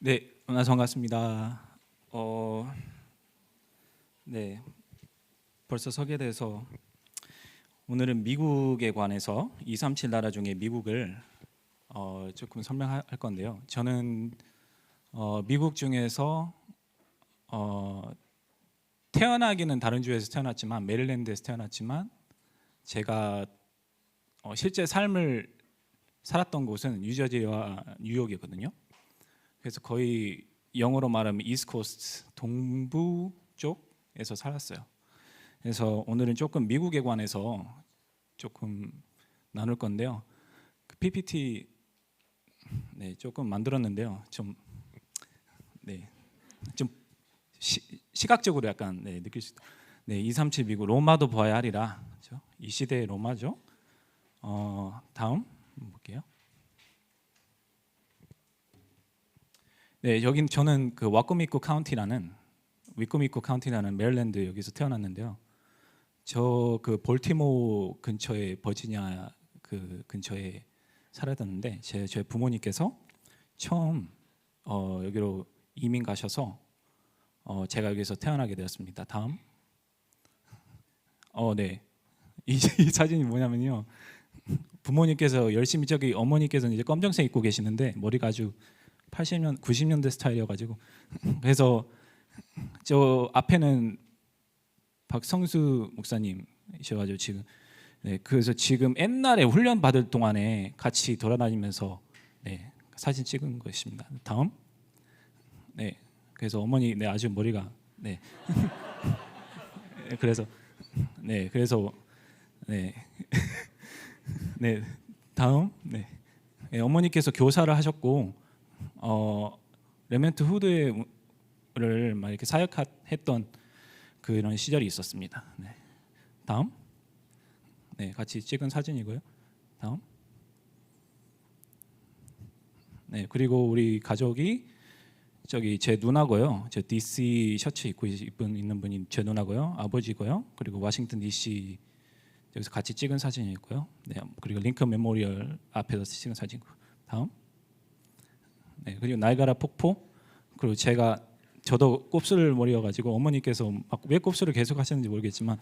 네, 만나서 반갑습니다. 네, 벌써 서게 돼서 오늘은 미국에 관해서 237 나라 중에 미국을 조금 설명할 건데요. 저는 미국 중에서 태어나기는 다른 주에서 태어났지만 메릴랜드에서 태어났지만 제가 실제 삶을 살았던 곳은 뉴저지와 뉴욕이거든요. 그래서 거의 영어로 말하면 이스트코스트 동부 쪽에서 살았어요. 그래서 오늘은 조금 미국에 관해서 조금 나눌 건데요. 그 PPT 조금 만들었는데요. 좀 시각적으로 약간 느낄 수 있다. 237 미국 로마도 보아야 하리라. 그렇죠? 이 시대의 로마죠. 다음 볼게요. 네, 여긴 저는 그 와코미코 카운티라는 메릴랜드 여기서 태어났는데요. 저 그 볼티모어 근처에 버지니아 그 근처에 살았는데 제 부모님께서 처음 여기로 이민 가셔서 제가 여기서 태어나게 되었습니다. 다음. 네. 이 사진이 뭐냐면요. 부모님께서 열심히 저기 어머니께서는 이제 검정색 입고 계시는데 머리가 아주 80년, 90년대 스타일이어가지고 그래서 저 앞에는 박성수 목사님이셔가지고 지금 그래서 지금 옛날에 훈련 받을 동안에 같이 돌아다니면서 사진 찍은 것입니다. 다음. 그래서 어머니 아주 머리가 그래서 다음. 어머니께서 교사를 하셨고 레멘트 후드를 막 이렇게 사역했던 그런 시절이 있었습니다. 다음. 같이 찍은 사진이고요. 다음. 그리고 우리 가족이 저기 제 누나고요. 저 DC 셔츠 입고 있는 분이 제 누나고요. 아버지고요. 그리고 워싱턴 DC 여기서 같이 찍은 사진이 있고요. 그리고 링컨 메모리얼 앞에서 찍은 사진이고. 다음. 그리고 나이가라 폭포. 그리고 저도 곱슬 머리여가지고 어머니께서 왜 곱슬을 계속 하셨는지 모르겠지만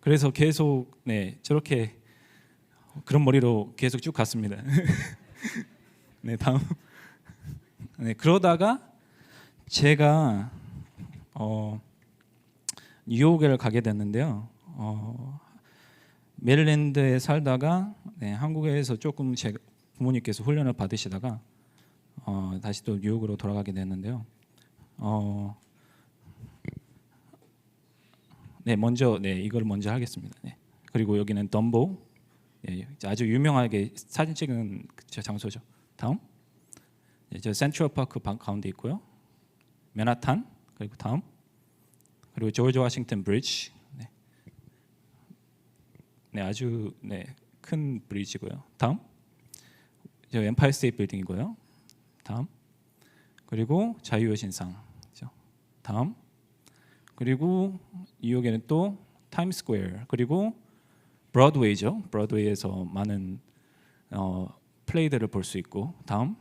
그래서 계속 저렇게 그런 머리로 계속 쭉 갔습니다. 다음. 그러다가 제가 뉴욕을 가게 됐는데요. 메릴랜드에 살다가 한국에서 조금 제 부모님께서 훈련을 받으시다가 다시 또 뉴욕으로 돌아가게 됐는데요. 먼저 이걸 먼저 하겠습니다. 그리고 여기는 덤보, 아주 유명하게 사진 찍은 장소죠. 다음. 저 센트럴 파크 가운데 있고요. 맨하탄. 그리고 다음. 그리고 조지 워싱턴 브리지. 아주 큰 브리지고요. 다음. 저 엠파이어 스테이트 빌딩이고요. 다음. 그리고 자유의 신상. 다음. 그리고 뉴욕에는 또 타임스퀘어 그리고 브로드웨이죠. 브로드웨이에서 많은 플레이들을 볼 수 있고. 다음.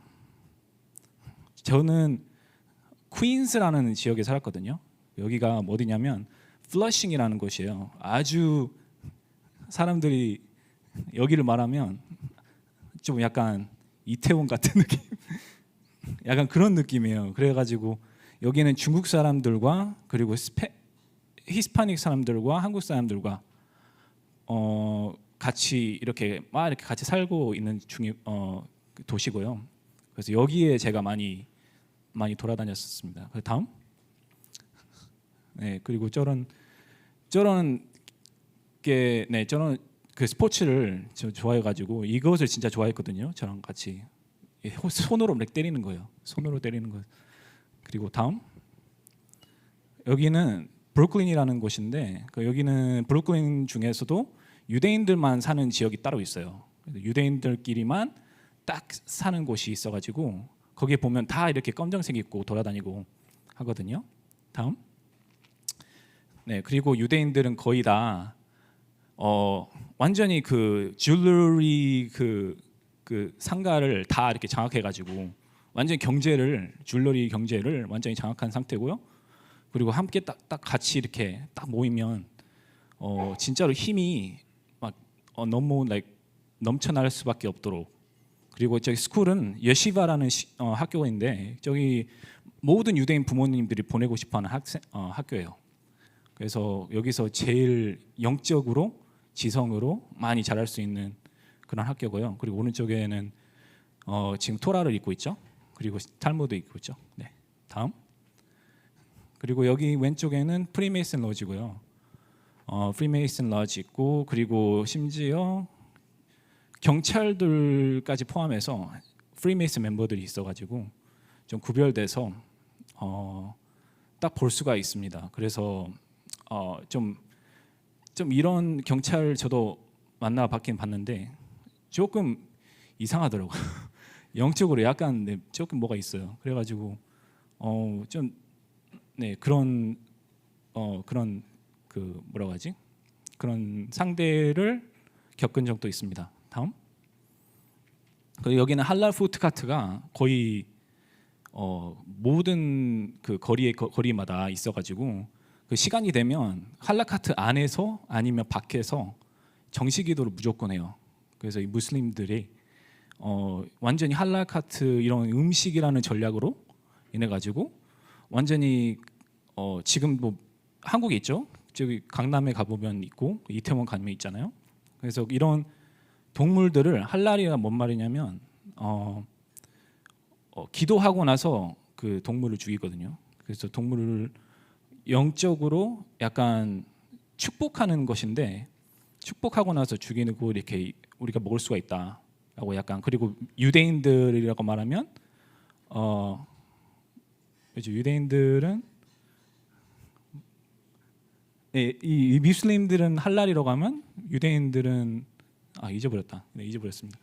저는 퀸스라는 지역에 살았거든요. 여기가 어디냐면 플러싱이라는 곳이에요. 아주 사람들이 여기를 말하면 좀 약간 이태원 같은 느낌, 약간 그런 느낌이에요. 그래가지고 여기는 중국 사람들과 그리고 히스파닉 사람들과 한국 사람들과 같이 이렇게 같이 살고 있는 도시고요. 그래서 여기에 제가 많이 돌아다녔었습니다. 다음. 그리고 저런 그 스포츠를 저 좋아해가지고 이것을 진짜 좋아했거든요. 저랑 같이 손으로 때리는 거예요. 손으로 때리는 거. 그리고 다음. 여기는 브루클린이라는 곳인데 여기는 브루클린 중에서도 유대인들만 사는 지역이 따로 있어요. 유대인들끼리만 딱 사는 곳이 있어가지고 거기에 보면 다 이렇게 검정색 입고 돌아다니고 하거든요. 다음. 그리고 유대인들은 거의 다 완전히 그 줄러리 그 상가를 다 이렇게 장악해가지고 완전히 경제를 줄러리 경제를 완전히 장악한 상태고요. 그리고 함께 딱 같이 이렇게 딱 모이면 진짜로 힘이 막 너무 넘쳐날 수밖에 없도록. 그리고 저기 스쿨은 예시바라는 학교인데 저기 모든 유대인 부모님들이 보내고 싶어하는 학교예요. 그래서 여기서 제일 영적으로 지성으로 많이 자랄 수 있는 그런 학교고요. 그리고 오른쪽에는 지금 토라를 읽고 있죠. 그리고 탈무드 읽고 있죠. 네, 다음. 그리고 여기 왼쪽에는 프리메이슨 로지고요. 프리메이슨 로지 있고 그리고 심지어 경찰들까지 포함해서 프리메이슨 멤버들이 있어가지고 좀 구별돼서 딱 볼 수가 있습니다. 그래서 좀 이런 경찰 저도 만나 봤긴 봤는데 조금 이상하더라고요. 영적으로 약간 조금 뭐가 있어요. 그래가지고 좀 그런 그 뭐라고 하지? 그런 상대를 겪은 적도 있습니다. 다음. 그리고 여기는 할랄 푸드카트가 거의 모든 그 거리마다 있어가지고 그 시간이 되면 할랄카트 안에서 아니면 밖에서 정식기도를 무조건 해요. 그래서 이 무슬림들이 완전히 할랄카트 이런 음식이라는 전략으로 인해 가지고 완전히 지금 뭐 한국에 있죠. 저기 강남에 가보면 있고 이태원 가면 있잖아요. 그래서 이런 동물들을 할랄이가 뭔 말이냐면 기도하고 나서 그 동물을 죽이거든요. 그래서 동물을 영적으로 약간 축복하는 것인데 축복하고 나서 죽이고 이렇게 우리가 먹을 수가 있다라고 약간. 그리고 유대인들이라고 말하면 유대인들은 이 무슬림들은 할랄이라고 하면 유대인들은 잊어버렸다. 네, 잊어버렸습니다.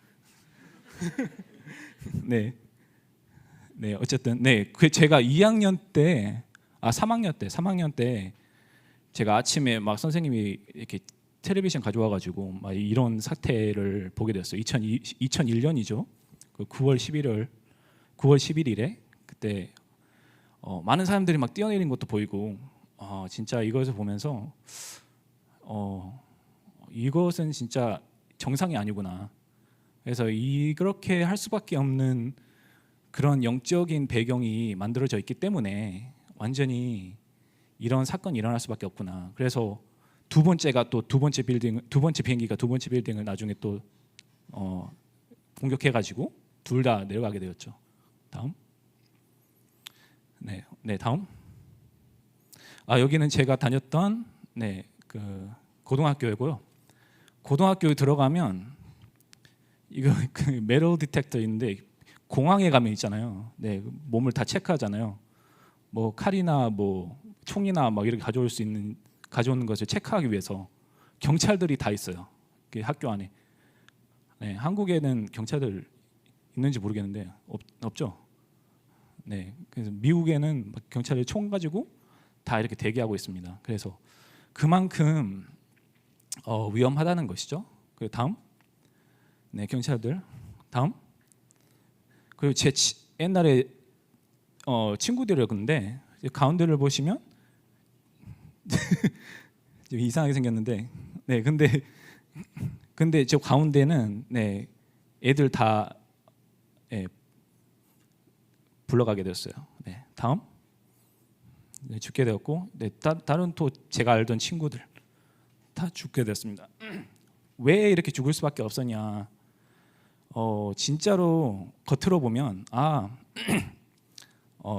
네, 어쨌든 그 제가 2학년 때, 3학년 때 제가 아침에 막 선생님이 이렇게 텔레비전 가져와가지고 막 이런 사태를 보게 됐어요. 2001년이죠. 그 9월 11일에 그때 많은 사람들이 막 뛰어내린 것도 보이고 진짜 이것을 보면서 이것은 진짜 정상이 아니구나. 그래서 이렇게 할 수밖에 없는 그런 영적인 배경이 만들어져 있기 때문에 완전히 이런 사건이 일어날 수밖에 없구나. 그래서 두 번째 비행기가 두 번째 빌딩을 나중에 또 공격해가지고 둘 다 내려가게 되었죠. 다음. 네, 다음. 여기는 제가 다녔던 그 고등학교이고요. 고등학교에 들어가면 이거 그 메탈 디텍터인데 공항에 가면 있잖아요. 몸을 다 체크하잖아요. 뭐 칼이나 뭐 총이나 막 이렇게 가져오는 것을 체크하기 위해서 경찰들이 다 있어요. 학교 안에. 한국에는 경찰들 있는지 모르겠는데 없죠. 그래서 미국에는 경찰이 총 가지고 다 이렇게 대기하고 있습니다. 그래서 그만큼 위험하다는 것이죠. 그 다음. 경찰들. 다음. 그리고 제 옛날에 친구들이었는데 가운데를 보시면 이상하게 생겼는데 근데 저 가운데는 애들 다 불러가게 되었어요. 다음. 죽게 되었고 다른 또 제가 알던 친구들 다 죽게 되었습니다. 왜 이렇게 죽을 수밖에 없었냐? 진짜로 겉으로 보면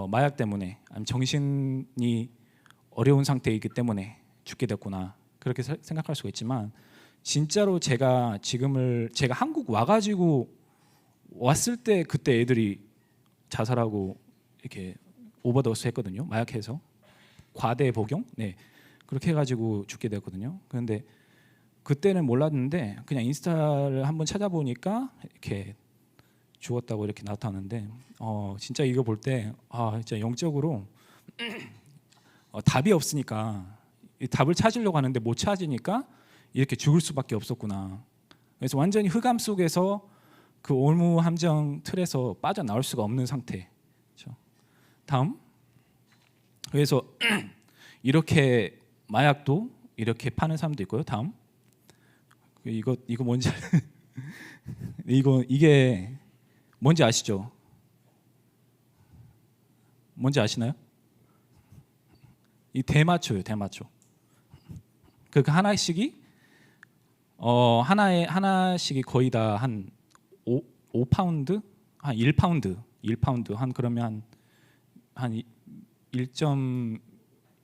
마약 때문에 아니면 정신이 어려운 상태이기 때문에 죽게 됐구나 그렇게 생각할 수가 있지만 진짜로 제가 한국 와가지고 왔을 때 그때 애들이 자살하고 이렇게 오버도스 했거든요. 마약해서 과대 복용 그렇게 해가지고 죽게 됐거든요. 그런데 그때는 몰랐는데 그냥 인스타를 한번 찾아보니까 이렇게 죽었다고 이렇게 나타나는데 진짜 이거 볼 때 진짜 영적으로 답이 없으니까 답을 찾으려고 하는데 못 찾으니까 이렇게 죽을 수밖에 없었구나. 그래서 완전히 흑암 속에서 그 올무 함정 틀에서 빠져나올 수가 없는 상태. 그렇죠? 다음. 그래서 이렇게 마약도 이렇게 파는 사람도 있고요. 다음. 이거 뭔지 이게 뭔지 아시죠? 뭔지 아시나요? 이 대마초예요, 대마초. 그 하나씩이 하나씩이 거의 다 한 5파운드, 한 1파운드 한 그러면 한 1.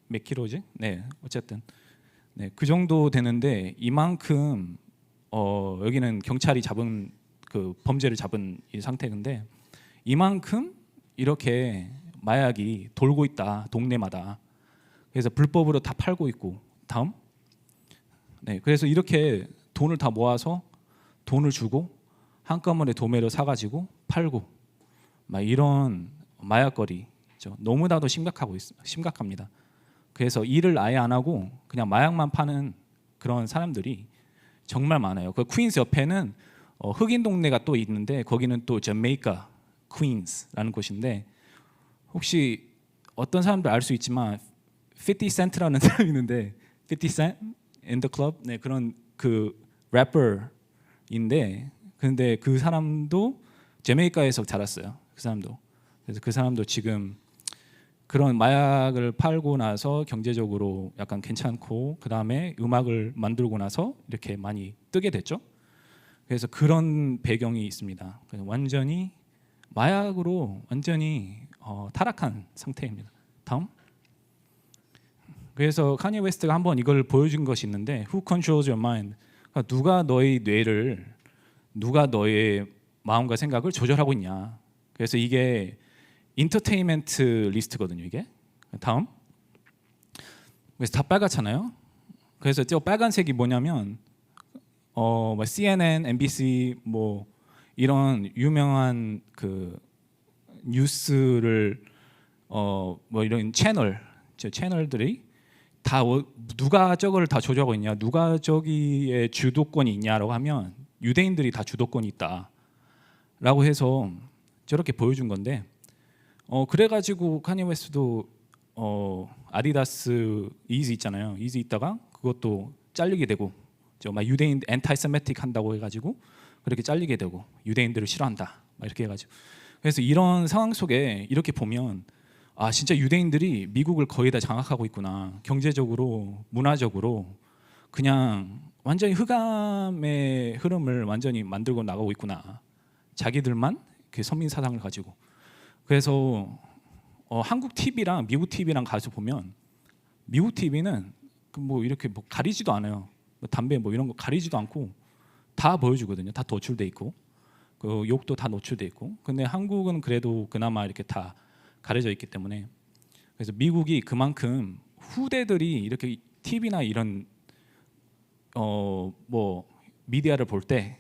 몇 킬로지? 네, 어쨌든 네, 그 정도 되는데 이만큼 여기는 경찰이 잡은 그 범죄를 잡은 이 상태인데 이만큼 이렇게 마약이 돌고 있다 동네마다. 그래서 불법으로 다 팔고 있고. 다음. 네, 그래서 이렇게 돈을 다 모아서 돈을 주고 한꺼번에 도매로 사가지고 팔고 막 이런 마약거리 너무나도 심각합니다. 그래서 일을 아예 안 하고 그냥 마약만 파는 그런 사람들이 정말 많아요. 그 퀸스 옆에는 흑인 동네가 또 있는데 거기는 또 저메이카 퀸스라는 곳인데 혹시 어떤 사람들 알 수 있지만 50 센트라는 사람이 있는데 50 센트 in the club 네 그런 그 래퍼인데 근데 그 사람도 저메이카에서 자랐어요. 그 사람도. 그래서 그 사람도 지금 그런 마약을 팔고 나서 경제적으로 약간 괜찮고 그 다음에 음악을 만들고 나서 이렇게 많이 뜨게 됐죠. 그래서 그런 배경이 있습니다. 완전히 마약으로 완전히 타락한 상태입니다. 다음. 그래서 카니 웨스트가 한번 이걸 보여준 것이 있는데 Who controls your mind? 그러니까 누가 너의 뇌를 누가 너의 마음과 생각을 조절하고 있냐. 그래서 이게 인터테인먼트 리스트거든요. 이게 다음. 그래서 다 빨갛잖아요. 그래서 저 빨간색이 뭐냐면 뭐 CNN, MBC 뭐 이런 유명한 그 뉴스를 뭐 이런 채널들이 다 누가 저거를 다 조절하고 있냐, 누가 저기에 주도권이 있냐라고 하면 유대인들이 다 주도권이 있다라고 해서 저렇게 보여준 건데 그래가지고 카니 웨스트도 아디다스 이지 있잖아요. 이지 있다가 그것도 잘리게 되고 막 유대인 엔타이세메틱 한다고 해가지고 그렇게 잘리게 되고 유대인들을 싫어한다 막 이렇게 해가지고 그래서 이런 상황 속에 이렇게 보면 아 진짜 유대인들이 미국을 거의 다 장악하고 있구나. 경제적으로 문화적으로 그냥 완전히 흑암의 흐름을 완전히 만들고 나가고 있구나. 자기들만 그 선민 사상을 가지고. 그래서 한국 TV랑 미국 TV랑 가서 보면 미국 TV는 뭐 이렇게 뭐 가리지도 않아요. 뭐 담배 뭐 이런 거 가리지도 않고 다 보여주거든요. 다 노출돼 있고 그 욕도 다 노출돼 있고. 근데 한국은 그래도 그나마 이렇게 다 가려져 있기 때문에 그래서 미국이 그만큼 후대들이 이렇게 TV나 이런 뭐 미디어를 볼 때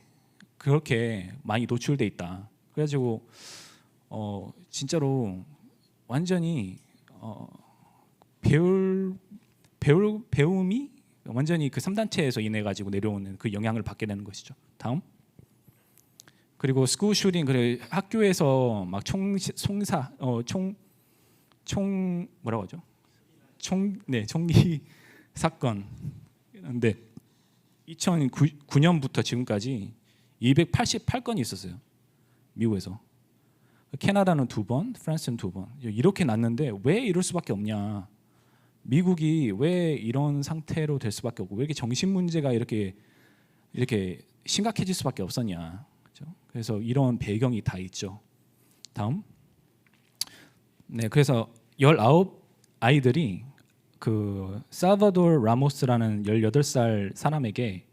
그렇게 많이 노출돼 있다. 그래가지고 진짜로 완전히 배움이 완전히 그 3단체에서 인해 가지고 내려오는 그 영향을 받게 되는 것이죠. 다음. 그리고 스쿨 슈팅 그래 학교에서 막 총 뭐라고 하죠? 총기 사건. 근데 2009년부터 지금까지 288건이 있었어요. 미국에서. 캐나다는 2번, 프랑스는 2번. 이렇게 났는데 왜 이럴 수밖에 없냐? 미국이 왜 이런 상태로 될 수밖에 없고 왜 이렇게 정신 문제가 이렇게 심각해질 수밖에 없었냐? 그렇죠? 그래서 이런 배경이 다 있죠. 다음. 네, 그래서 19 아이들이 그 살바도르 라모스라는 18살 사람에게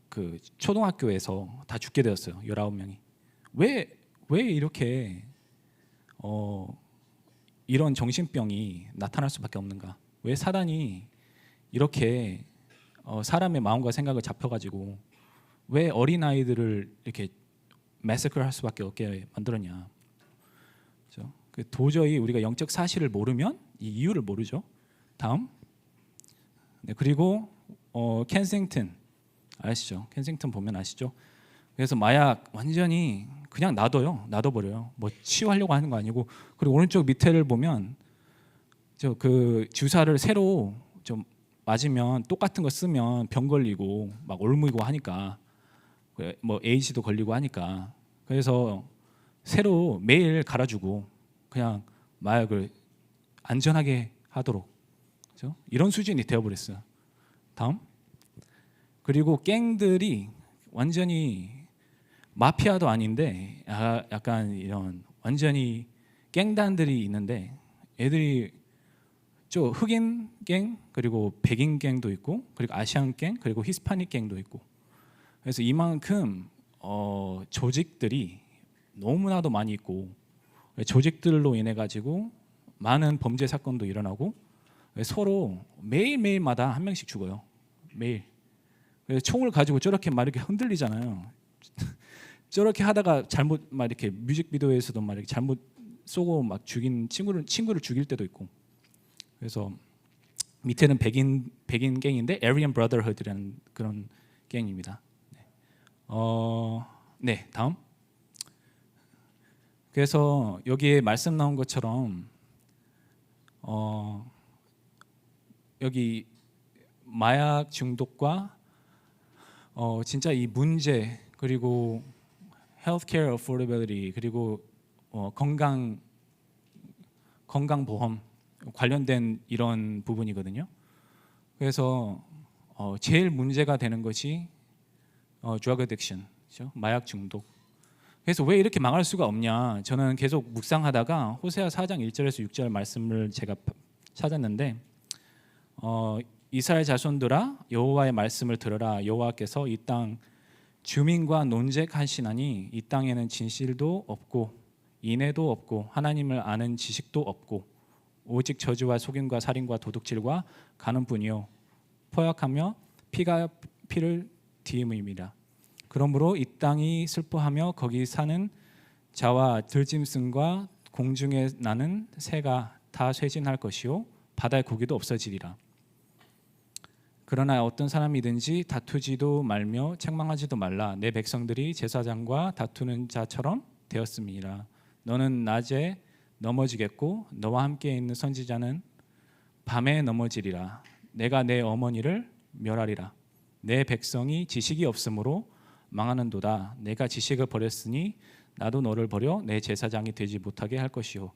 그 초등학교에서 다 죽게 되었어요. 19명이. 왜 이렇게 이런 정신병이 나타날 수밖에 없는가? 왜 사단이 이렇게 사람의 마음과 생각을 잡혀가지고 왜 어린 아이들을 이렇게 매서클할 수밖에 없게 만들었냐? 그렇죠? 도저히 우리가 영적 사실을 모르면 이 이유를 모르죠. 다음. 네, 그리고 켄싱턴 아시죠? 켄싱턴 보면 아시죠? 그래서 마약 완전히 그냥 놔둬버려요. 뭐 치유하려고 하는 거 아니고. 그리고 오른쪽 밑에를 보면 저 그 주사를 새로 좀 맞으면 똑같은 거 쓰면 병 걸리고 막 옮이고 하니까 뭐 에이즈도 걸리고 하니까 그래서 새로 매일 갈아주고 그냥 마약을 안전하게 하도록 그렇죠? 이런 수준이 되어버렸어요. 다음. 그리고 갱들이 완전히 마피아도 아닌데 약간 이런 완전히 갱단들이 있는데 애들이 저 흑인 갱 그리고 백인 갱도 있고 그리고 아시안 갱 그리고 히스파닉 갱도 있고 그래서 이만큼 조직들이 너무나도 많이 있고 조직들로 인해 가지고 많은 범죄 사건도 일어나고 서로 매일매일마다 한 명씩 죽어요. 매일. 그래서 총을 가지고 저렇게 막 이렇게 흔들리잖아요. 저렇게 하다가 잘못 막 이렇게 뮤직비디오에서도 막 이렇게 잘못 쏘고 막 죽인 친구를 죽일 때도 있고. 그래서 밑에는 백인 갱인데 Aryan Brotherhood라는 그런 갱입니다. 네, 다음. 그래서 여기에 말씀 나온 것처럼 여기 마약 중독과 진짜 이 문제 그리고 healthcare affordability 그리고 건강 보험 관련된 이런 부분이거든요. 그래서 제일 문제가 되는 것이 drug addiction, 그렇죠? 마약 중독. 그래서 왜 이렇게 망할 수가 없냐? 저는 계속 묵상하다가 호세아 4장 1절에서 6절 말씀을 제가 찾았는데 이스라엘 자손들아 여호와의 말씀을 들으라. 여호와께서 이 땅 주민과 논쟁하시나니 이 땅에는 진실도 없고 인애도 없고 하나님을 아는 지식도 없고 오직 저주와 속임과 살인과 도둑질과 간음뿐이요 포약하며 피가 피를 뒤임입니다. 그러므로 이 땅이 슬퍼하며 거기 사는 자와 들짐승과 공중에 나는 새가 다 쇠진할 것이요 바다의 고기도 없어지리라. 그러나 어떤 사람이든지 다투지도 말며 책망하지도 말라. 내 백성들이 제사장과 다투는 자처럼 되었음이니라. 너는 낮에 넘어지겠고 너와 함께 있는 선지자는 밤에 넘어지리라. 내가 내 어머니를 멸하리라. 내 백성이 지식이 없으므로 망하는도다. 내가 지식을 버렸으니 나도 너를 버려 내 제사장이 되지 못하게 할 것이요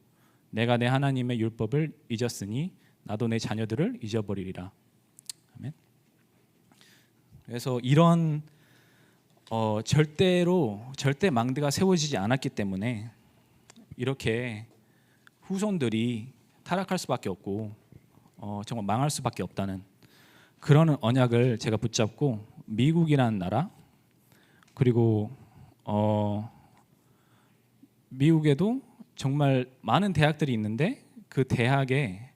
내가 내 하나님의 율법을 잊었으니 나도 내 자녀들을 잊어버리리라. 아멘. 그래서 이런 절대 망대가 세워지지 않았기 때문에 이렇게 후손들이 타락할 수밖에 없고 정말 망할 수밖에 없다는 그런 언약을 제가 붙잡고 미국이라는 나라 그리고 미국에도 정말 많은 대학들이 있는데 그 대학에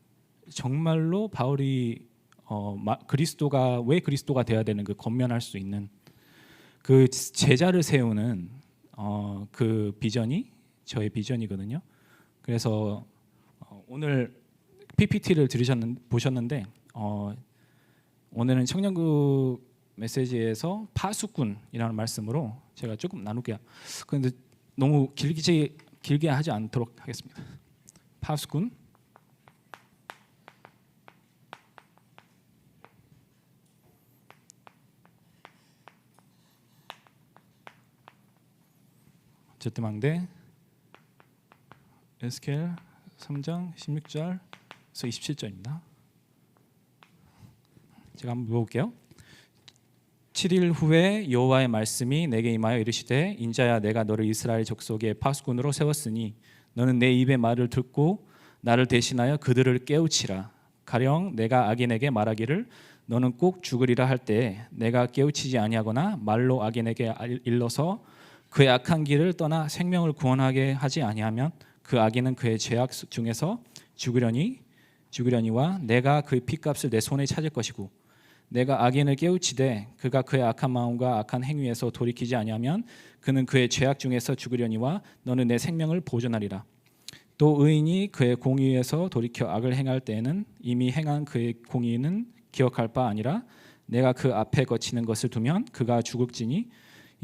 정말로 바울이 그리스도가 왜 그리스도가 되어야 되는 그 권면할 수 있는 그 제자를 세우는 그 비전이 저의 비전이거든요. 그래서 오늘 PPT를 보셨는데 오늘은 청년국 메시지에서 파수꾼이라는 말씀으로 제가 조금 나눌게요. 그런데 너무 길게 하지 않도록 하겠습니다. 파수꾼. 제때망대 에스겔 3장 16절에서 27절입니다. 제가 한번 읽어볼게요. 7일 후에 여호와의 말씀이 내게 임하여 이르시되 인자야 내가 너를 이스라엘 족속의 파수꾼으로 세웠으니 너는 내 입의 말을 듣고 나를 대신하여 그들을 깨우치라. 가령 내가 악인에게 말하기를 너는 꼭 죽으리라 할 때에 내가 깨우치지 아니하거나 말로 악인에게 일러서 그의 악한 길을 떠나 생명을 구원하게 하지 아니하면 그 악인은 그의 죄악 중에서 죽으려니와 내가 그의 핏값을 내 손에 찾을 것이고 내가 악인을 깨우치되 그가 그의 악한 마음과 악한 행위에서 돌이키지 아니하면 그는 그의 죄악 중에서 죽으려니와 너는 내 생명을 보존하리라. 또 의인이 그의 공의에서 돌이켜 악을 행할 때에는 이미 행한 그의 공의는 기억할 바 아니라 내가 그 앞에 거치는 것을 두면 그가 죽을지니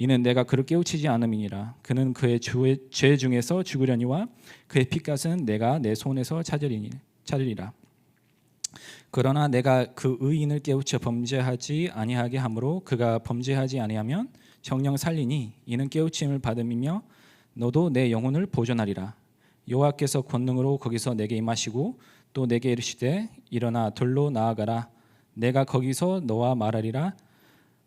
이는 내가 그를 깨우치지 않음이니라. 그는 그의 죄 중에서 죽으려니와 그의 핏값은 내가 내 손에서 찾으리라. 그러나 내가 그 의인을 깨우쳐 범죄하지 아니하게 하므로 그가 범죄하지 아니하면 정령 살리니 이는 깨우침을 받음이며 너도 내 영혼을 보존하리라. 여호와께서 권능으로 거기서 내게 임하시고 또 내게 이르시되 일어나 들로 나아가라. 내가 거기서 너와 말하리라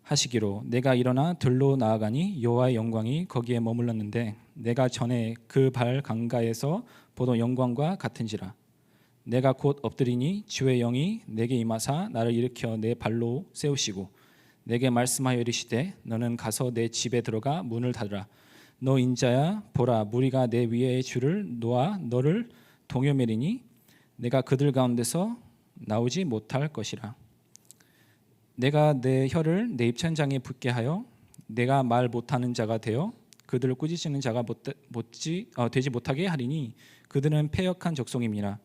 하시기로 내가 일어나 들로 나아가니 여호와의 영광이 거기에 머물렀는데 내가 전에 그 발 강가에서 보던 영광과 같은지라. 내가 곧 엎드리니 주의 영이 내게 임하사 나를 일으켜 내 발로 세우시고 내게 말씀하여 이르시되 너는 가서 내 집에 들어가 문을 닫으라. 너 인자야 보라 무리가 내 위에 줄을 놓아 너를 동요매리니 내가 그들 가운데서 나오지 못할 것이라. 내가 내 혀를 내 입천장에 붙게 하여 내가 말 못하는 자가 되어 그들을 꾸짖는 자가 되지 못하게 하리니 그들은 패역한 족속임이라.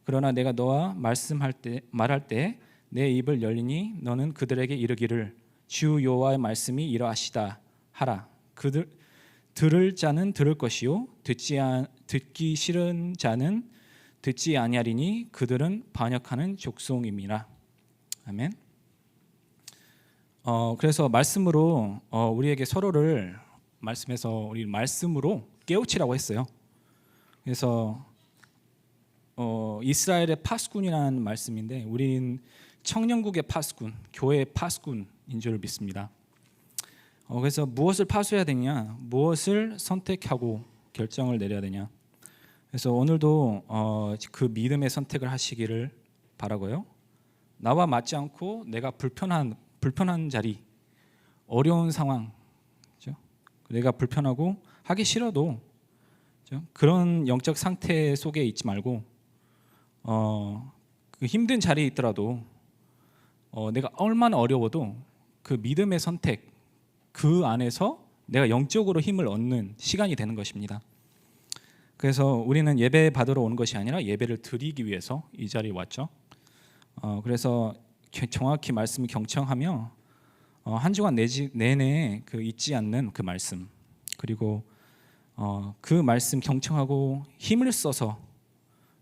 그러나 내가 너와 말할 때 내 입을 열리니 너는 그들에게 이르기를 주 여호와의 말씀이 이러하시다 하라. 들을 자는 들을 것이요 듣기 싫은 자는 듣지 아니하리니 그들은 반역하는 족속임이라. 아멘. 그래서 말씀으로 우리에게 서로를 말씀에서 우리 말씀으로 깨우치라고 했어요. 그래서 이스라엘의 파수꾼이라는 말씀인데 우리는 청년국의 파수꾼, 교회의 파수꾼인 줄 믿습니다. 그래서 무엇을 파수해야 되냐, 무엇을 선택하고 결정을 내려야 되냐. 그래서 오늘도 그 믿음의 선택을 하시기를 바라고요. 나와 맞지 않고 내가 불편한 자리, 어려운 상황, 그렇죠? 내가 불편하고 하기 싫어도 그렇죠? 그런 영적 상태 속에 있지 말고 그 힘든 자리에 있더라도 내가 얼마나 어려워도 그 믿음의 선택 그 안에서 내가 영적으로 힘을 얻는 시간이 되는 것입니다. 그래서 우리는 예배 받으러 오는 것이 아니라 예배를 드리기 위해서 이 자리에 왔죠. 그래서 정확히 말씀을 경청하며 한 주간 내내 그 잊지 않는 그 말씀 그리고 그 말씀 경청하고 힘을 써서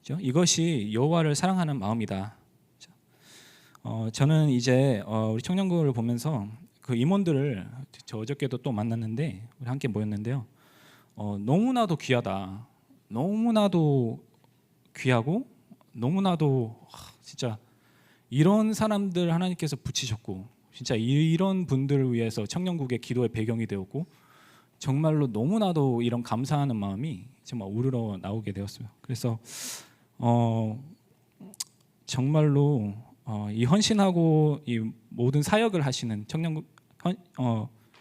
그렇죠? 이것이 여호와를 사랑하는 마음이다. 저는 이제 우리 청년부를 보면서 그 임원들을 저 어저께도 또 만났는데 우리 함께 모였는데요. 너무나도 귀하다. 너무나도 귀하고 너무나도 진짜 이런 사람들 하나님께서 붙이셨고 진짜 이런 분들을 위해서 청년국의 기도의 배경이 되었고 정말로 너무나도 이런 감사하는 마음이 정말 우러러 나오게 되었어요. 그래서 정말로 이 헌신하고 이 모든 사역을 하시는 청년국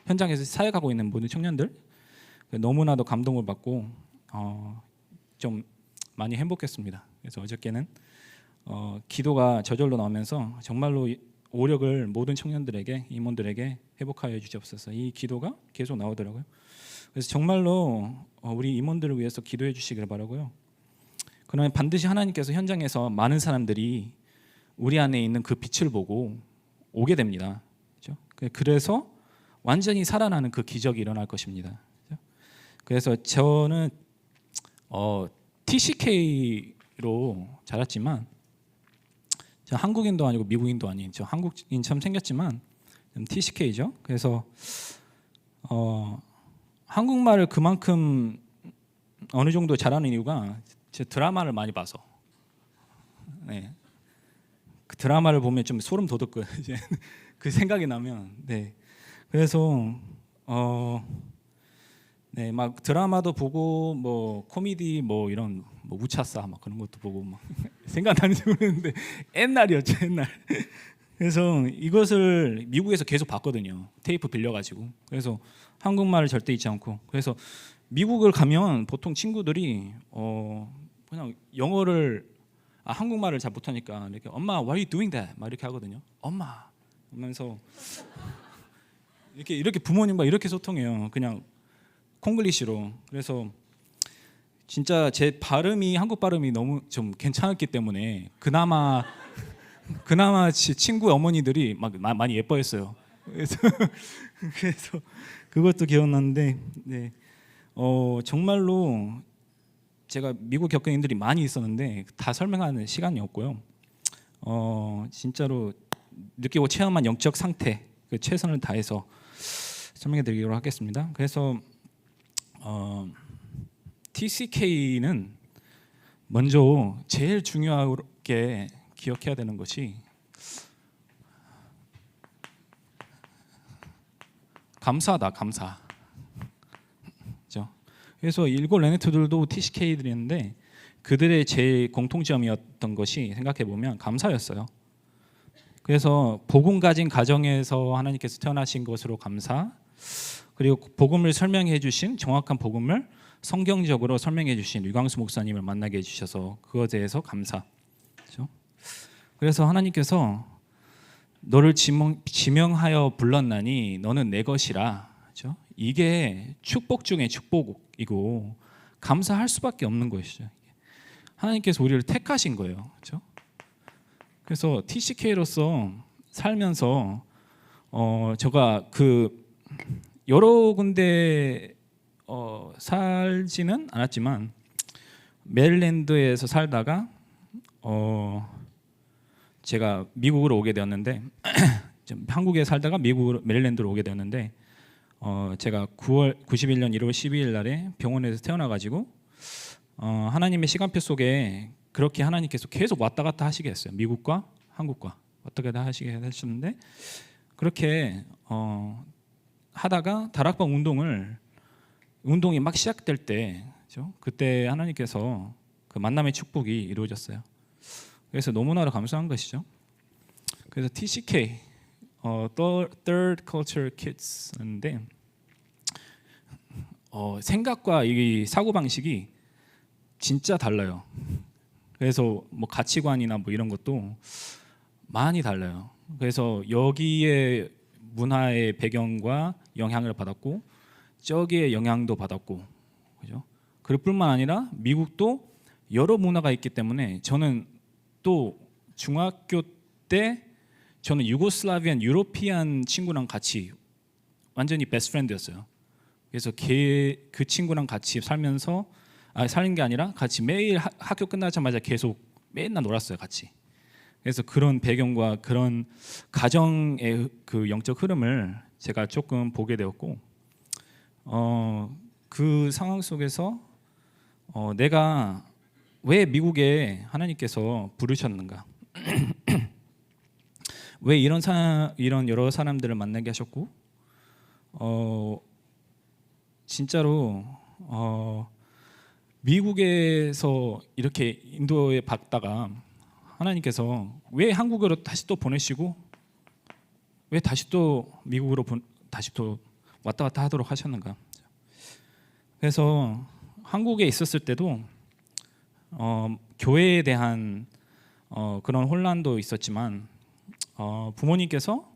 현장에서 사역하고 있는 모든 청년들 너무나도 감동을 받고 좀 많이 행복했습니다. 그래서 어저께는 기도가 저절로 나오면서 정말로 오력을 모든 청년들에게 임원들에게 회복하여 주시옵소서. 이 기도가 계속 나오더라고요. 그래서 정말로 우리 임원들을 위해서 기도해 주시길 바라고요. 그러면 반드시 하나님께서 현장에서 많은 사람들이 우리 안에 있는 그 빛을 보고 오게 됩니다. 그렇죠? 그래서 완전히 살아나는 그 기적이 일어날 것입니다. 그렇죠? 그래서 저는 TCK로 자랐지만 저 한국인도 아니고 미국인도 아닌 저 한국인처럼 생겼지만 TCK죠. 그래서 한국말을 그만큼 어느 정도 잘하는 이유가 제 드라마를 많이 봐서. 네. 그 드라마를 보면 좀 소름 돋았고요. 이제 그 생각이 나면 네. 그래서 네, 막 드라마도 보고 뭐 코미디 뭐 이런 뭐 우차싸 막 그런 것도 보고 막 생각나는지 모르겠는데 옛날이었죠, 옛날. 그래서 이것을 미국에서 계속 봤거든요. 테이프 빌려가지고. 그래서 한국말을 절대 잊지 않고. 그래서 미국을 가면 보통 친구들이 그냥 영어를 한국말을 잘 못하니까 이렇게 엄마, why are you doing that? 막 이렇게 하거든요. 엄마 하면서 이렇게 부모님과 이렇게 소통해요. 그냥 콩글리시로. 그래서 진짜 제 발음이 한국 발음이 너무 좀 괜찮았기 때문에 그나마 친구 어머니들이 막 많이 예뻐했어요. 그래서 그것도 기억나는데, 네, 정말로 제가 미국 겪은인들이 많이 있었는데 다 설명하는 시간이 없고요. 진짜로 느끼고 체험한 영적 상태 그 최선을 다해서 설명해드리도록 하겠습니다. 그래서 TCK는 먼저 제일 중요하게 기억해야 되는 것이 감사다, 감사. 그렇죠? 그래서 일곱 레네트들도 TCK들이었는데 그들의 제일 공통점이었던 것이 생각해 보면 감사였어요. 그래서 복음 가진 가정에서 하나님께서 태어나신 것으로 감사, 그리고 복음을 설명해 주신 정확한 복음을 성경적으로 설명해 주신 유광수 목사님을 만나게 해주셔서 그것에 대해서 감사. 그렇죠? 그래서 하나님께서 너를 지명하여 불렀나니 너는 내 것이라. 그렇죠? 이게 축복 중에 축복이고 감사할 수밖에 없는 것이죠. 하나님께서 우리를 택하신 거예요. 그렇죠? 그래서 TCK로서 살면서 제가 그 여러 군데 살지는 않았지만 메릴랜드에서 살다가 제가 미국으로 오게 되었는데 한국에 살다가 미국으로 메릴랜드로 오게 되었는데 제가 91년 1월 12일 날에 병원에서 태어나가지고 하나님의 시간표 속에 그렇게 하나님께서 계속 왔다 갔다 하시게 했어요. 미국과 한국과 왔다 갔다 하시게 하셨는데 그렇게 하다가 다락방 운동이 막 시작될 때 그렇죠? 그때 하나님께서 그 만남의 축복이 이루어졌어요. 그래서 너무나도 감사한 것이죠. 그래서 TCK Third Culture Kids인데 생각과 이 사고 방식이 진짜 달라요. 그래서 뭐 가치관이나 뭐 이런 것도 많이 달라요. 그래서 여기에 문화의 배경과 영향을 받았고 저기에 영향도 받았고, 그죠? 그럴 뿐만 아니라 미국도 여러 문화가 있기 때문에 저는 또 중학교 때 저는 유고슬라비안 유로피안 친구랑 같이 완전히 베스트 프렌드였어요. 그래서 그 친구랑 같이 살면서 사는 게 아니라 같이 매일 학교 끝나자마자 계속 맨날 놀았어요, 같이. 그래서 그런 배경과 그런 가정의 그 영적 흐름을 제가 조금 보게 되었고, 그 상황 속에서 내가 왜 미국에 하나님께서 부르셨는가? 왜 이런 여러 사람들을 만나게 하셨고, 진짜로 미국에서 이렇게 인도에 받다가 하나님께서 왜 한국으로 다시 또 보내시고 왜 다시 또 미국으로 다시 또 왔다 갔다 하도록 하셨는가? 그래서 한국에 있었을 때도 교회에 대한 그런 혼란도 있었지만 부모님께서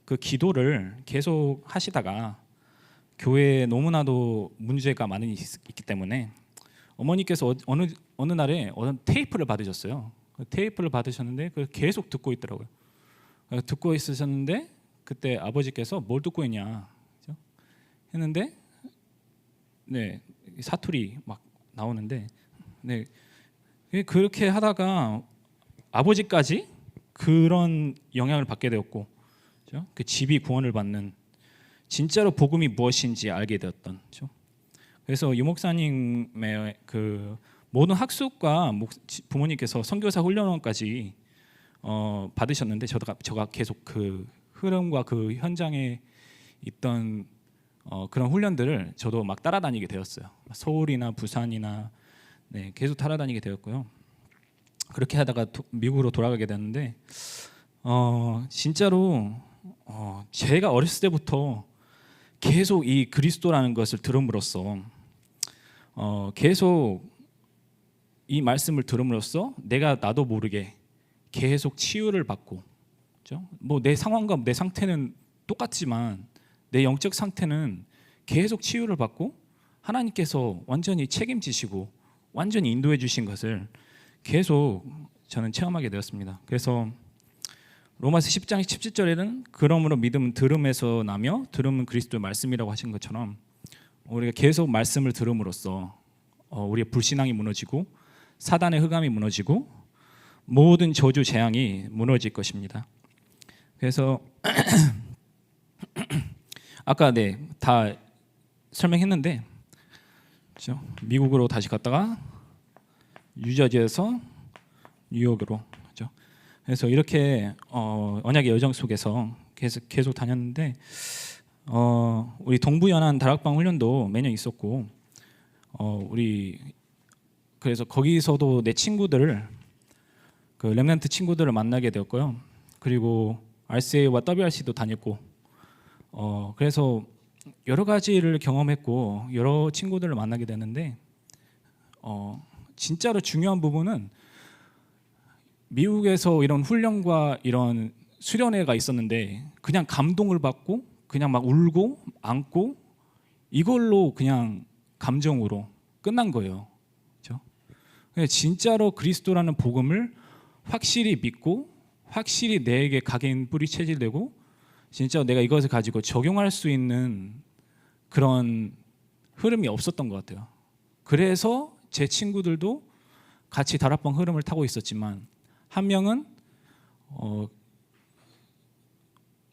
그 기도를 계속 하시다가 교회에 너무나도 문제가 많이 있기 때문에 어머니께서 어느 날에 테이프를 받으셨어요. 테이프를 받으셨는데 그걸 계속 듣고 있더라고요. 듣고 있으셨는데 그때 아버지께서 뭘 듣고 있냐 했는데 네, 사투리 막 나오는데 네, 그렇게 하다가 아버지까지 그런 영향을 받게 되었고, 그렇죠? 그 집이 구원을 받는 진짜로 복음이 무엇인지 알게 되었던. 그렇죠? 그래서 유 목사님의 그 모든 학습과 부모님께서 선교사 훈련원까지 받으셨는데 저가 계속 그 흐름과 그 현장에 있던 그런 훈련들을 저도 막 따라다니게 되었어요. 서울이나 부산이나 네, 계속 따라다니게 되었고요. 그렇게 하다가 미국으로 돌아가게 됐는데 진짜로 제가 어렸을 때부터 계속 이 그리스도라는 것을 들음으로써 계속 이 말씀을 들음으로써 내가 나도 모르게 계속 치유를 받고, 그렇죠? 뭐 내 상황과 내 상태는 똑같지만 내 영적 상태는 계속 치유를 받고 하나님께서 완전히 책임지시고 완전히 인도해 주신 것을 계속 저는 체험하게 되었습니다. 그래서 로마서 10장 17절에는 그러므로 믿음은 들음에서 나며 들음은 그리스도의 말씀이라고 하신 것처럼 우리가 계속 말씀을 들음으로써 우리의 불신앙이 무너지고 사단의 흑암이 무너지고 모든 저주 재앙이 무너질 것입니다. 그래서 아까 다 설명했는데 그렇죠? 미국으로 다시 갔다가 뉴저지에서 뉴욕으로 그렇죠? 그래서 이렇게 언약의 여정 속에서 계속 다녔는데 우리 동부연안 다락방 훈련도 매년 있었고 우리 그래서 거기서도 내 친구들을 그 렘넌트 친구들을 만나게 되었고요. 그리고 RCA와 WRC도 다녔고 그래서 여러 가지를 경험했고 여러 친구들을 만나게 되는데 진짜로 중요한 부분은 미국에서 이런 훈련과 이런 수련회가 있었는데 그냥 감동을 받고 그냥 막 울고 안고 이걸로 그냥 감정으로 끝난 거예요. 그렇죠? 진짜로 그리스도라는 복음을 확실히 믿고 확실히 내게 각인 뿌리 체질되고 진짜 내가 이것을 가지고 적용할 수 있는 그런 흐름이 없었던 것 같아요. 그래서 제 친구들도 같이 다락방 흐름을 타고 있었지만 한 명은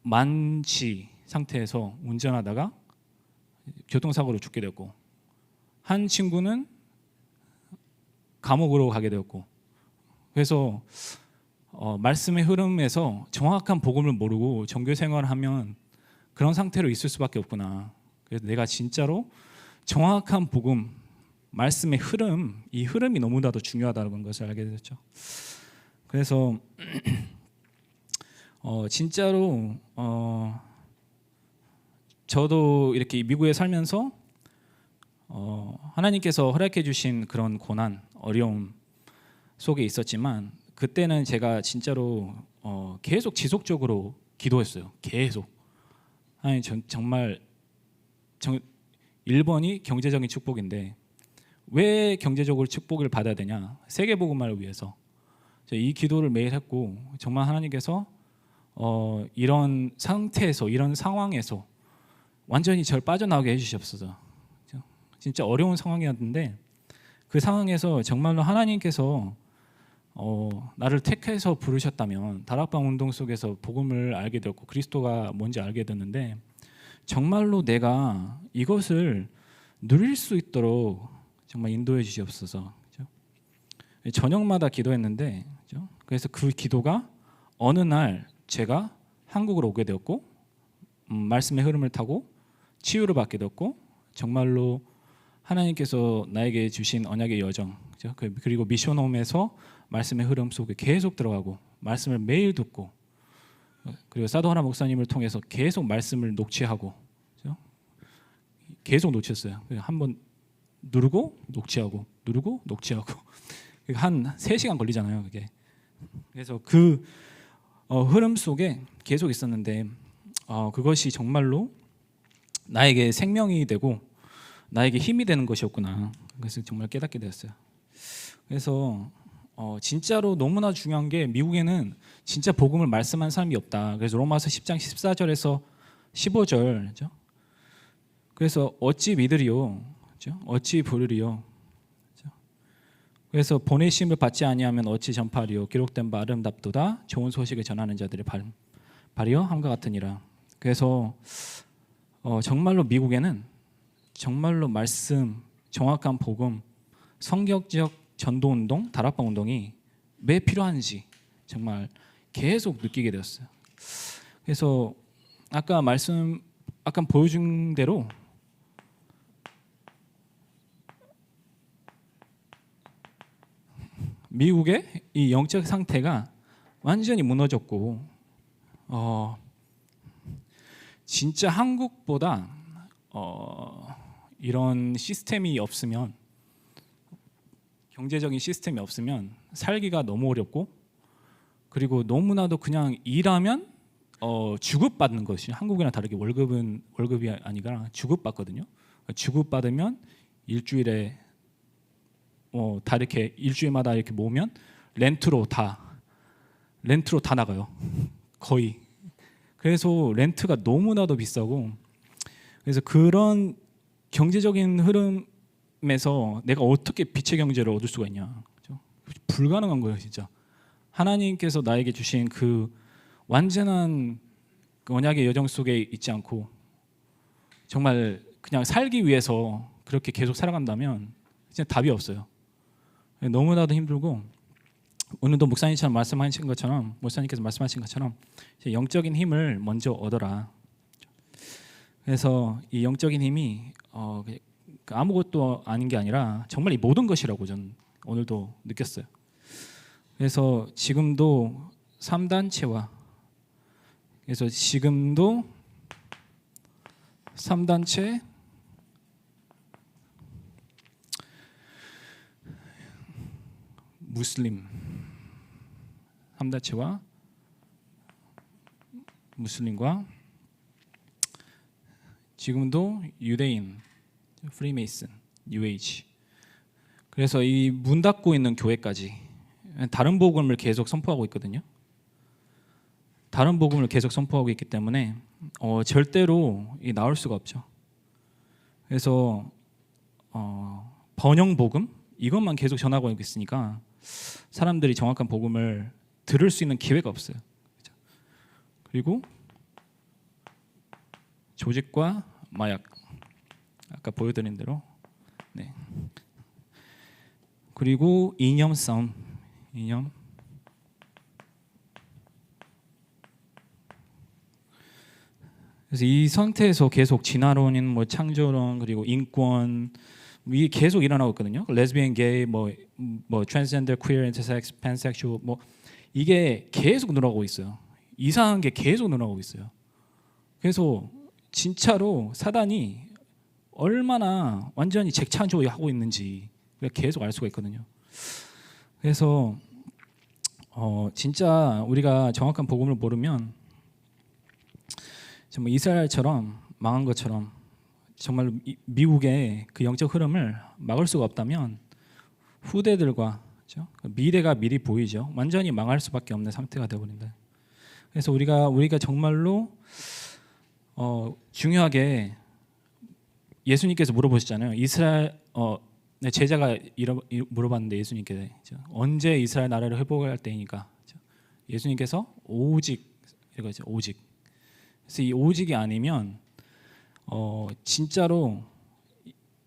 만취 상태에서 운전하다가 교통사고로 죽게 되었고 한 친구는 감옥으로 가게 되었고 그래서 말씀의 흐름에서 정확한 복음을 모르고 종교 생활을 하면 그런 상태로 있을 수밖에 없구나. 그래서 내가 진짜로 정확한 복음, 말씀의 흐름, 이 흐름이 너무나도 중요하다는 것을 알게 됐죠. 그래서 진짜로 저도 이렇게 미국에 살면서 하나님께서 허락해 주신 그런 고난, 어려움 속에 있었지만 그때는 제가 진짜로 계속 지속적으로 기도했어요. 계속. 아니 정말 1번이 경제적인 축복인데 왜 경제적으로 축복을 받아야 되냐? 세계 복음화를 위해서. 이 기도를 매일 했고 정말 하나님께서 이런 상태에서 이런 상황에서 완전히 저를 빠져나오게 해주셨어요. 진짜 어려운 상황이었는데 그 상황에서 정말로 하나님께서 나를 택해서 부르셨다면 다락방 운동 속에서 복음을 알게 되었고 그리스도가 뭔지 알게 됐는데 정말로 내가 이것을 누릴 수 있도록 정말 인도해 주시옵소서. 그렇죠? 저녁마다 기도했는데 그렇죠? 그래서 그 기도가 어느 날 제가 한국으로 오게 되었고 말씀의 흐름을 타고 치유를 받게 되었고 정말로 하나님께서 나에게 주신 언약의 여정 그렇죠? 그리고 미션홈에서 말씀의 흐름 속에 계속 들어가고 말씀을 매일 듣고 그리고 사도하나 목사님을 통해서 계속 말씀을 녹취하고 그렇죠? 계속 놓쳤어요. 한번 누르고 녹취하고 누르고 녹취하고 한 3시간 걸리잖아요. 그게. 그래서 그 흐름 속에 계속 있었는데 그것이 정말로 나에게 생명이 되고 나에게 힘이 되는 것이었구나. 그래서 정말 깨닫게 되었어요. 그래서 진짜로 너무나 중요한 게 미국에는 진짜 복음을 말씀한 사람이 없다. 그래서 로마서 10장 14절에서 15절 그렇죠? 그래서 어찌 믿으리요? 그렇죠? 어찌 부르리요? 그렇죠? 그래서 보내심을 받지 아니하면 어찌 전파리요? 기록된 바 아름답도다 좋은 소식을 전하는 자들의 발이요 함과 같으니라. 그래서 정말로 미국에는 정말로 말씀, 정확한 복음, 성격적 전도운동, 다락방 운동이 왜 필요한지 정말 계속 느끼게 되었어요. 그래서 아까 보여준 대로 미국의 이 영적 상태가 완전히 무너졌고 진짜 한국보다 이런 시스템이 없으면 경제적인 시스템이 없으면 살기가 너무 어렵고 그리고 너무나도 그냥 일하면 주급받는 것이 한국이랑 다르게 월급이 아니라 주급받거든요. 주급받으면 일주일에 다 이렇게 일주일마다 이렇게 모으면 렌트로 다 나가요. 거의. 그래서 렌트가 너무나도 비싸고, 그래서 그런 경제적인 흐름에서 내가 어떻게 빛의 경제를 얻을 수가 있냐. 그렇죠? 불가능한 거예요, 진짜. 하나님께서 나에게 주신 그 완전한 언약의 여정 속에 있지 않고 정말 그냥 살기 위해서 그렇게 계속 살아간다면 진짜 답이 없어요. 너무나도 힘들고, 오늘도 목사님께서 말씀하신 것처럼 영적인 힘을 먼저 얻어라. 그래서 이 영적인 힘이 아무것도 아닌 게 아니라 정말 이 모든 것이라고 저는 오늘도 느꼈어요. 그래서 지금도 3단체와 무슬림과 지금도 유대인, 프리메이슨, 뉴에이지. 그래서 이 문 닫고 있는 교회까지 다른 복음을 계속 선포하고 있거든요. 다른 복음을 계속 선포하고 있기 때문에 절대로 나올 수가 없죠. 그래서 번영 복음 이것만 계속 전하고 있으니까 사람들이 정확한 복음을 들을 수 있는 기회가 없어요. 그리고 조직과 마약, 아까 보여드린 대로, 네. 그리고 이념 싸움, 그래서 이 상태에서 계속 진화론인 뭐 창조론 그리고 인권 이게 계속 일어나고 있거든요. 레즈비언, 게이, 뭐 트랜스젠더, 퀘어, 인터섹스, 팬섹슈얼 뭐 이게 계속 늘어나고 있어요. 이상한 게 계속 늘어나고 있어요. 그래서 진짜로 사단이 얼마나 완전히 재창조하고 있는지 계속 알 수가 있거든요. 그래서 진짜 우리가 정확한 복음을 모르면 정말 이스라엘처럼 망한 것처럼 정말 미국의 그 영적 흐름을 막을 수가 없다면 후대들과, 그렇죠? 미래가 미리 보이죠. 완전히 망할 수밖에 없는 상태가 되어버린다. 그래서 우리가 정말로 중요하게 예수님께서 물어보셨잖아요. 이스라엘 제자가 물어봤는데 예수님께 언제 이스라엘 나라를 회복할 때이니까 예수님께서 오직 이거죠. 오직. 그래서 이 오직이 아니면 진짜로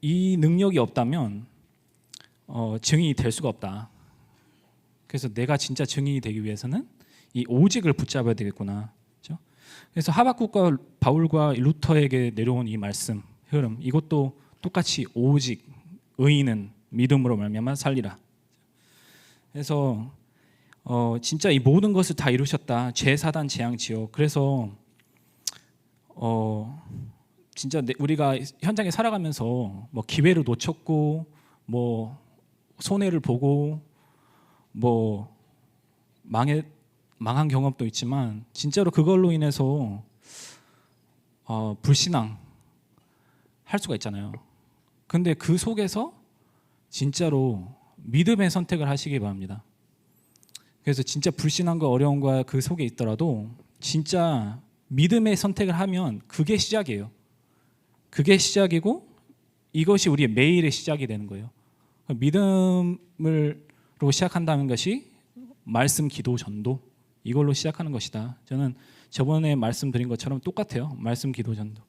이 능력이 없다면 증인이 될 수가 없다. 그래서 내가 진짜 증인이 되기 위해서는 이 오직을 붙잡아야 되겠구나. 그렇죠? 그래서 하박국과 바울과 루터에게 내려온 이 말씀 흐름 이것도 똑같이 오직 의인은 믿음으로 말미암아 살리라. 그래서 진짜 이 모든 것을 다 이루셨다. 죄, 사단, 재앙, 지옥. 그래서 진짜 우리가 현장에 살아가면서 뭐 기회를 놓쳤고 뭐 손해를 보고 뭐 망한 경험도 있지만 진짜로 그걸로 인해서 불신앙 할 수가 있잖아요. 근데 그 속에서 진짜로 믿음의 선택을 하시기 바랍니다. 그래서 진짜 불신앙과 어려움과 그 속에 있더라도 진짜 믿음의 선택을 하면 그게 시작이에요. 그게 시작이고 이것이 우리의 매일의 시작이 되는 거예요. 믿음으로 시작한다는 것이 말씀, 기도, 전도 이걸로 시작하는 것이다. 저는 저번에 말씀드린 것처럼 똑같아요. 말씀, 기도, 전도.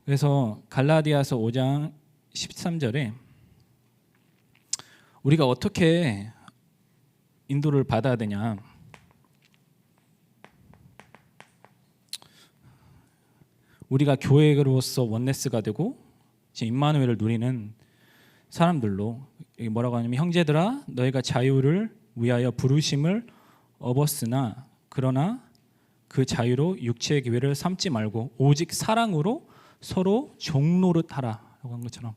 그래서 갈라디아서 5장 13절에 우리가 어떻게 인도를 받아야 되냐. 우리가 교회로서 원네스가 되고 임마누엘을 누리는 사람들로 뭐라고 하냐면 형제들아 너희가 자유를 위하여 부르심을 얻었으나 그러나 그 자유로 육체의 기회를 삼지 말고 오직 사랑으로 서로 종노릇하라라고 한 것처럼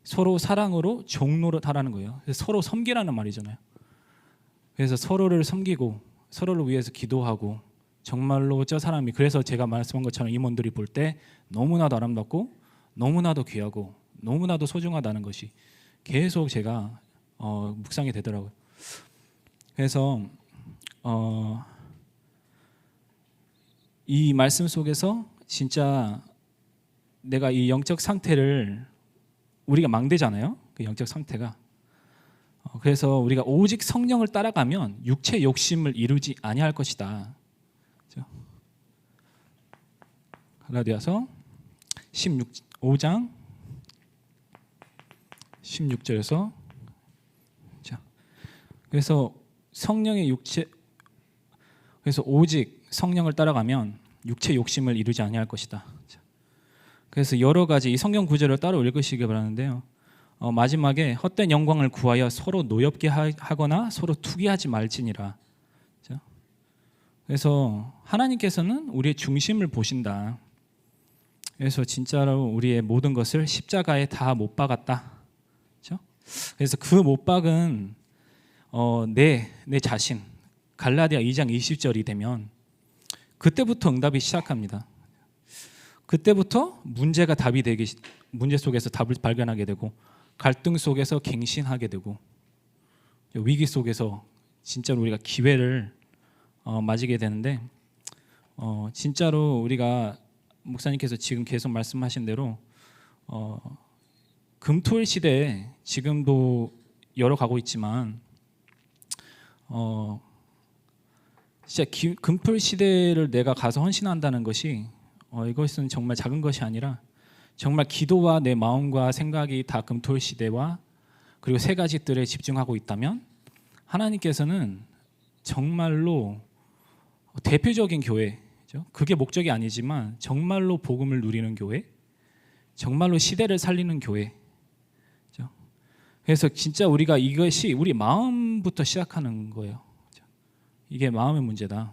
서로 사랑으로 종노릇하라는 거예요. 서로 섬기라는 말이잖아요. 그래서 서로를 섬기고 서로를 위해서 기도하고 정말로 저 사람이 그래서 제가 말씀한 것처럼 임원들이 볼 때 너무나도 아름답고 너무나도 귀하고 너무나도 소중하다는 것이 계속 제가 묵상이 되더라고요. 그래서 이 말씀 속에서 진짜 내가 이 영적 상태를 우리가 망대잖아요. 그 영적 상태가. 그래서 우리가 오직 성령을 따라가면 육체 욕심을 이루지 아니할 것이다. 그렇죠? 갈라디아서 5장 16절에서 자, 그래서 그래서 오직 성령을 따라가면 육체 욕심을 이루지 아니할 것이다. 자, 그래서 여러 가지 이 성경 구절을 따로 읽으시기 바라는데요. 마지막에 헛된 영광을 구하여 서로 노엽게 하거나 서로 투기하지 말지니라. 자, 그래서 하나님께서는 우리의 중심을 보신다. 그래서 진짜로 우리의 모든 것을 십자가에 다 못 박았다. 그렇죠? 그래서 그 못 박은 내 자신, 갈라디아 2장 20절이 되면 그때부터 응답이 시작합니다. 그때부터 문제 속에서 답을 발견하게 되고 갈등 속에서 갱신하게 되고 위기 속에서 진짜로 우리가 기회를 맞이게 되는데 진짜로 우리가 목사님께서 지금 계속 말씀하신 대로 금토일 시대에 지금도 열어가고 있지만 진짜 금토일 시대를 내가 가서 헌신한다는 것이 이것은 정말 작은 것이 아니라 정말 기도와 내 마음과 생각이 다 금토일 시대와 그리고 세 가지들에 집중하고 있다면 하나님께서는 정말로 대표적인 교회, 그게 목적이 아니지만 정말로 복음을 누리는 교회, 정말로 시대를 살리는 교회. 그래서 진짜 우리가 이것이 우리 마음부터 시작하는 거예요. 이게 마음의 문제다.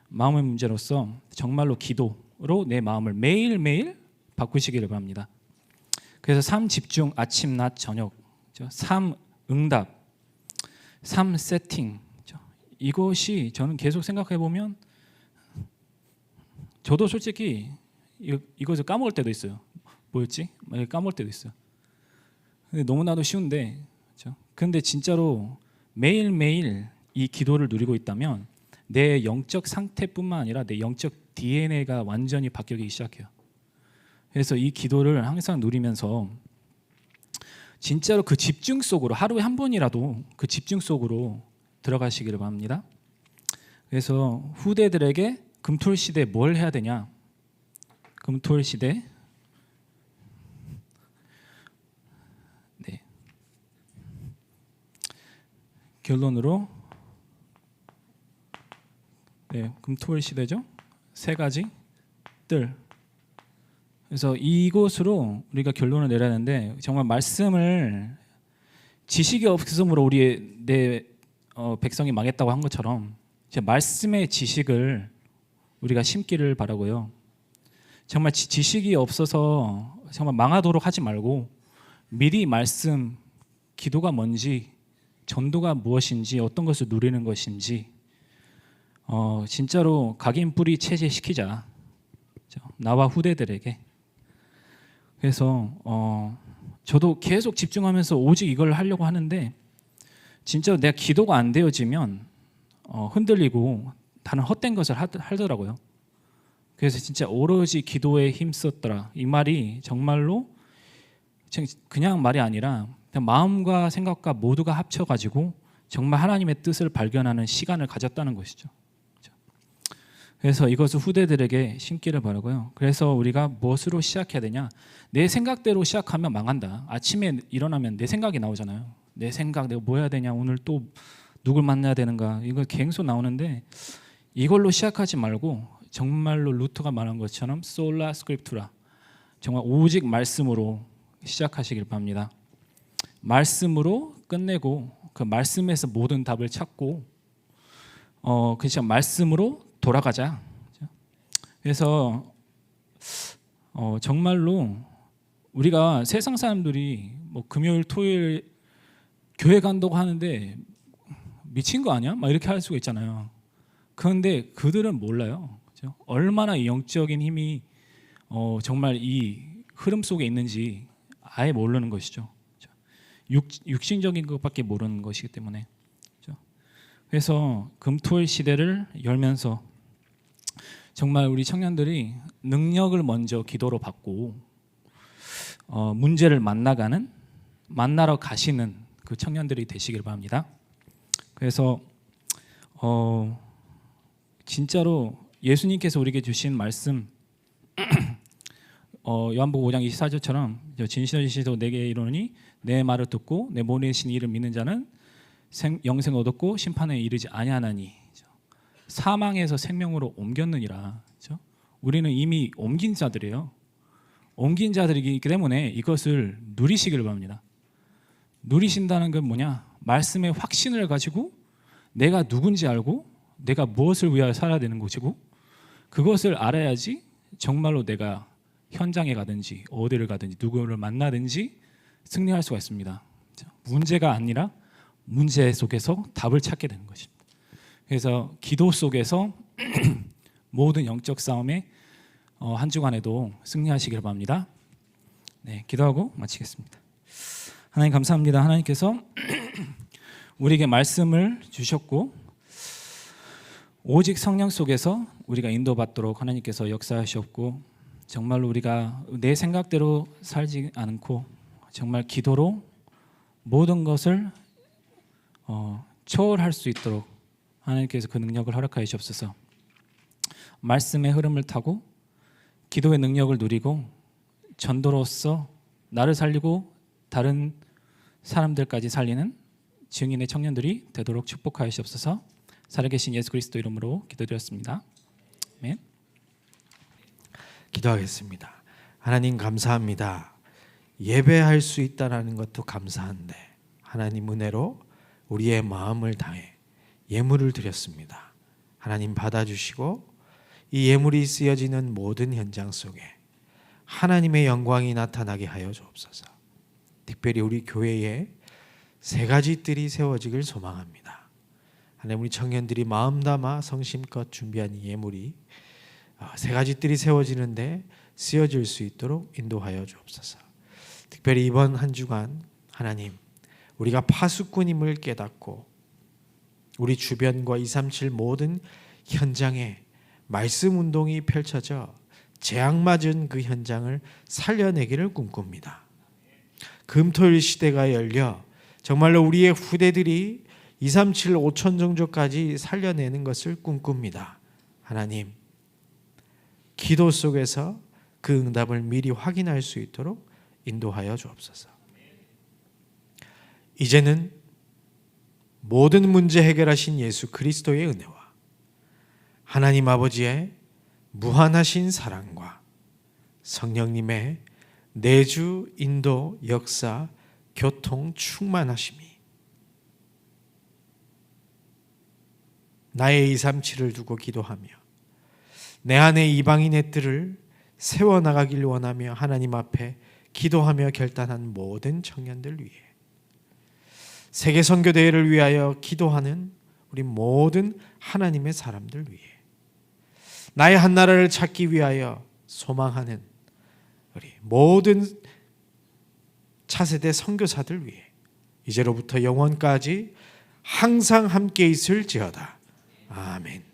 마음의 문제로서 정말로 기도로 내 마음을 매일매일 바꾸시기를 바랍니다. 그래서 삶 집중, 아침, 낮, 저녁, 삶 응답, 삶 세팅, 이것이 저는 계속 생각해 보면 저도 솔직히 이것을 까먹을 때도 있어요. 뭐였지? 까먹을 때도 있어요. 근데 너무나도 쉬운데, 그런데 진짜로 매일매일 이 기도를 누리고 있다면 내 영적 상태뿐만 아니라 내 영적 DNA가 완전히 바뀌기 시작해요. 그래서 이 기도를 항상 누리면서 진짜로 그 집중 속으로 하루에 한 번이라도 그 집중 속으로 들어가시기를 바랍니다. 그래서 후대들에게 금토일 시대에 뭘 해야 되냐? 금토일 시대 결론으로 금토일 시대죠. 세 가지 뜰. 그래서 이곳으로 우리가 결론을 내려야 하는데 정말 말씀을 지식이 없음으로 내 백성이 망했다고 한 것처럼 말씀의 지식을 우리가 심기를 바라고요. 정말 지식이 없어서 정말 망하도록 하지 말고 미리 말씀, 기도가 뭔지, 전도가 무엇인지, 어떤 것을 누리는 것인지 진짜로 각인 뿌리 체제시키자. 나와 후대들에게. 그래서 저도 계속 집중하면서 오직 이걸 하려고 하는데 진짜 내가 기도가 안 되어지면 흔들리고 다른 헛된 것을 하더라고요. 그래서 진짜 오로지 기도에 힘썼더라. 이 말이 정말로 그냥 말이 아니라 그냥 마음과 생각과 모두가 합쳐가지고 정말 하나님의 뜻을 발견하는 시간을 가졌다는 것이죠. 그래서 이것을 후대들에게 심기를 바라고요. 그래서 우리가 무엇으로 시작해야 되냐? 내 생각대로 시작하면 망한다. 아침에 일어나면 내 생각이 나오잖아요. 내 생각, 내가 뭐 해야 되냐? 오늘 또 누굴 만나야 되는가? 이거 계속 나오는데 이걸로 시작하지 말고 정말로 루터가 말한 것처럼 솔라 스크립투라, 정말 오직 말씀으로 시작하시길 바랍니다. 말씀으로 끝내고 그 말씀에서 모든 답을 찾고 그냥 말씀으로 돌아가자. 그래서 정말로 우리가 세상 사람들이 뭐 금요일, 토요일 교회 간다고 하는데 미친 거 아니야? 막 이렇게 할 수가 있잖아요. 그런데 그들은 몰라요. 그렇죠? 얼마나 영적인 힘이 정말 이 흐름 속에 있는지 아예 모르는 것이죠. 육신적인 것밖에 모르는 것이기 때문에. 그래서 금토일 시대를 열면서 정말 우리 청년들이 능력을 먼저 기도로 받고 문제를 만나러 가시는 그 청년들이 되시길 바랍니다. 그래서 진짜로 예수님께서 우리에게 주신 말씀 요한복음 5장 24절처럼 진실로 내게 이르노니 내 말을 듣고 내 보내신 이를 믿는 자는 영생을 얻었고 심판에 이르지 아니하나니 사망에서 생명으로 옮겼느니라. 그렇죠? 우리는 이미 옮긴 자들이에요. 옮긴 자들이기 때문에 이것을 누리시기를 바랍니다. 누리신다는 건 뭐냐? 말씀의 확신을 가지고 내가 누군지 알고 내가 무엇을 위하여 살아야 되는 것이고 그것을 알아야지 정말로 내가 현장에 가든지 어디를 가든지 누구를 만나든지 승리할 수가 있습니다. 문제가 아니라 문제 속에서 답을 찾게 되는 것입니다. 그래서 기도 속에서 모든 영적 싸움에 한 주간에도 승리하시길 바랍니다. 네, 기도하고 마치겠습니다. 하나님 감사합니다. 하나님께서 우리에게 말씀을 주셨고 오직 성령 속에서 우리가 인도받도록 하나님께서 역사하셨고 정말로 우리가 내 생각대로 살지 않고 정말 기도로 모든 것을 초월할 수 있도록 하나님께서 그 능력을 허락하여 주옵소서. 말씀의 흐름을 타고 기도의 능력을 누리고 전도로서 나를 살리고 다른 사람들까지 살리는 증인의 청년들이 되도록 축복하여 주옵소서. 살아계신 예수 그리스도 이름으로 기도드렸습니다. 아멘. 기도하겠습니다. 하나님 감사합니다. 예배할 수 있다는 것도 감사한데 하나님 은혜로 우리의 마음을 다해 예물을 드렸습니다. 하나님 받아주시고 이 예물이 쓰여지는 모든 현장 속에 하나님의 영광이 나타나게 하여 주옵소서. 특별히 우리 교회에 세 가지 뜰이 세워지길 소망합니다. 하나님 우리 청년들이 마음 담아 성심껏 준비한 이 예물이 세 가지 뜰이 세워지는데 쓰여질 수 있도록 인도하여 주옵소서. 특별히 이번 한 주간 하나님 우리가 파수꾼임을 깨닫고 우리 주변과 237 모든 현장에 말씀 운동이 펼쳐져 재앙 맞은 그 현장을 살려내기를 꿈꿉니다. 금토일 시대가 열려 정말로 우리의 후대들이 237 5천 종족까지 살려내는 것을 꿈꿉니다. 하나님 기도 속에서 그 응답을 미리 확인할 수 있도록 인도하여 주옵소서. 이제는 모든 문제 해결하신 예수 그리스도의 은혜와 하나님 아버지의 무한하신 사랑과 성령님의 내주, 인도, 역사, 교통, 충만하심이 나의 237을 두고 기도하며 내 안에 이방인의 뜰을 세워나가길 원하며 하나님 앞에 기도하며 결단한 모든 청년들 위해 세계 선교대회를 위하여 기도하는 우리 모든 하나님의 사람들 위해 나의 한 나라를 찾기 위하여 소망하는 우리 모든 차세대 선교사들 위해 이제로부터 영원까지 항상 함께 있을지어다. 아멘.